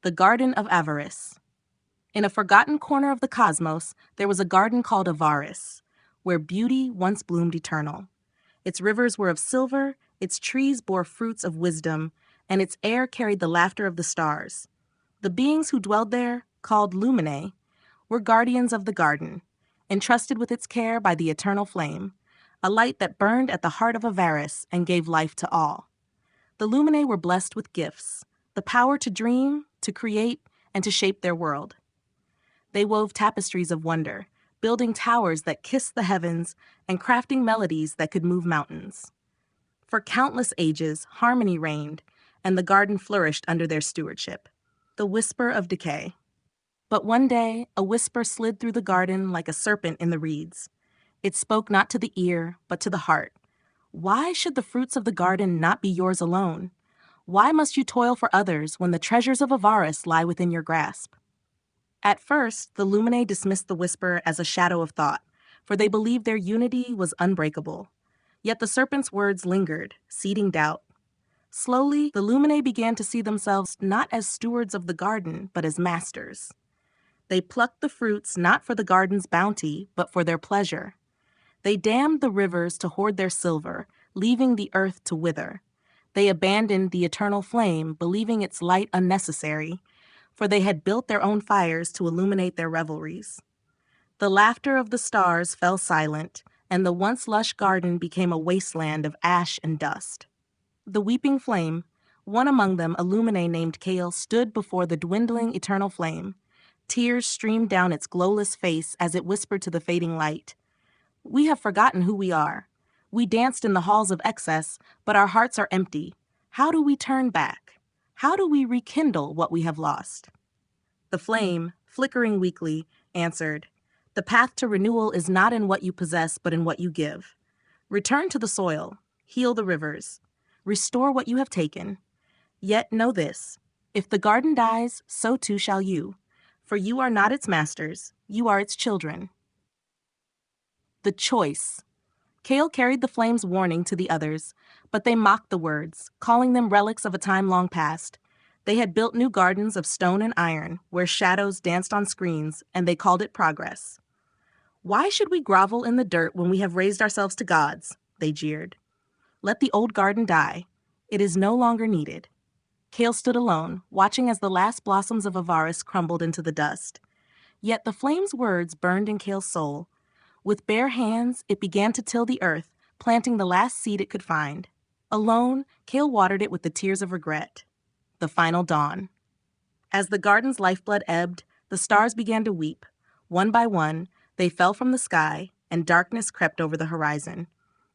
The Garden of Avaris. In a forgotten corner of the cosmos, there was a garden called Avaris, where beauty once bloomed eternal. Its rivers were of silver, its trees bore fruits of wisdom, and its air carried the laughter of the stars. The beings who dwelled there, called Luminae, were guardians of the garden, entrusted with its care by the eternal flame, a light that burned at the heart of Avaris and gave life to all. The Luminae were blessed with gifts, the power to dream, to create, and to shape their world. They wove tapestries of wonder, building towers that kissed the heavens and crafting melodies that could move mountains. For countless ages, harmony reigned, and the garden flourished under their stewardship. The whisper of decay. But one day, a whisper slid through the garden like a serpent in the reeds. It spoke not to the ear, but to the heart. Why should the fruits of the garden not be yours alone? Why must you toil for others when the treasures of Avaris lie within your grasp? At first, the Luminae dismissed the whisper as a shadow of thought, for they believed their unity was unbreakable. Yet the serpent's words lingered, seeding doubt. Slowly, the Luminae began to see themselves not as stewards of the garden, but as masters. They plucked the fruits not for the garden's bounty, but for their pleasure. They dammed the rivers to hoard their silver, leaving the earth to wither. They abandoned the eternal flame, believing its light unnecessary, for they had built their own fires to illuminate their revelries. The laughter of the stars fell silent, and the once lush garden became a wasteland of ash and dust. The weeping flame, one among them a Luminae named Kale, stood before the dwindling eternal flame. Tears streamed down its glowless face as it whispered to the fading light, "We have forgotten who we are. We danced in the halls of excess, but our hearts are empty. How do we turn back? How do we rekindle what we have lost?" The flame, flickering weakly, answered, "The path to renewal is not in what you possess, but in what you give. Return to the soil, heal the rivers, restore what you have taken. Yet know this, if the garden dies, so too shall you, for you are not its masters, you are its children." The choice. Kale carried the flame's warning to the others, but they mocked the words, calling them relics of a time long past. They had built new gardens of stone and iron, where shadows danced on screens, and they called it progress. "Why should we grovel in the dirt when we have raised ourselves to gods?" they jeered. "Let the old garden die. It is no longer needed." Kale stood alone, watching as the last blossoms of Avaris crumbled into the dust. Yet the flame's words burned in Kale's soul. With bare hands, it began to till the earth, planting the last seed it could find. Alone, Kale watered it with the tears of regret. The final dawn. As the garden's lifeblood ebbed, the stars began to weep. One by one, they fell from the sky, and darkness crept over the horizon.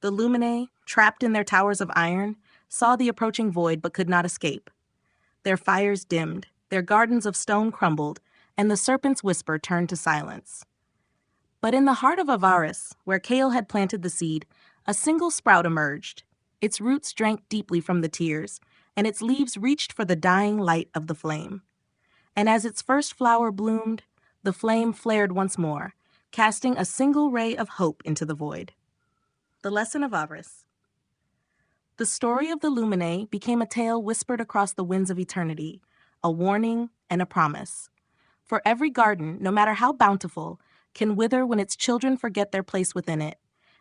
The Luminae, trapped in their towers of iron, saw the approaching void but could not escape. Their fires dimmed, their gardens of stone crumbled, and the serpent's whisper turned to silence. But in the heart of Avaris, where Kale had planted the seed, a single sprout emerged. Its roots drank deeply from the tears, and its leaves reached for the dying light of the flame. And as its first flower bloomed, the flame flared once more, casting a single ray of hope into the void. The lesson of Avaris. The story of the Luminae became a tale whispered across the winds of eternity, a warning and a promise. For every garden, no matter how bountiful, can wither when its children forget their place within it,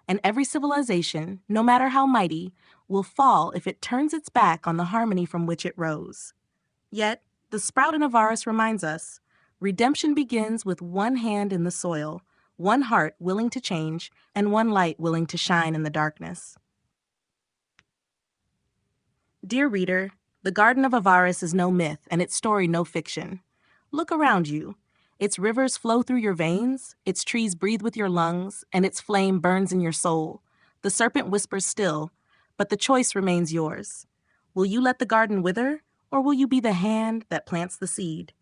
and every civilization, no matter how mighty, will fall if it turns its back on the harmony from which it rose. Yet, the sprout in Avaris reminds us, redemption begins with one hand in the soil, one heart willing to change, and one light willing to shine in the darkness. Dear reader, the Garden of Avaris is no myth and its story no fiction. Look around you. Its rivers flow through your veins, its trees breathe with your lungs, and its flame burns in your soul. The serpent whispers still, but the choice remains yours. Will you let the garden wither, or will you be the hand that plants the seed?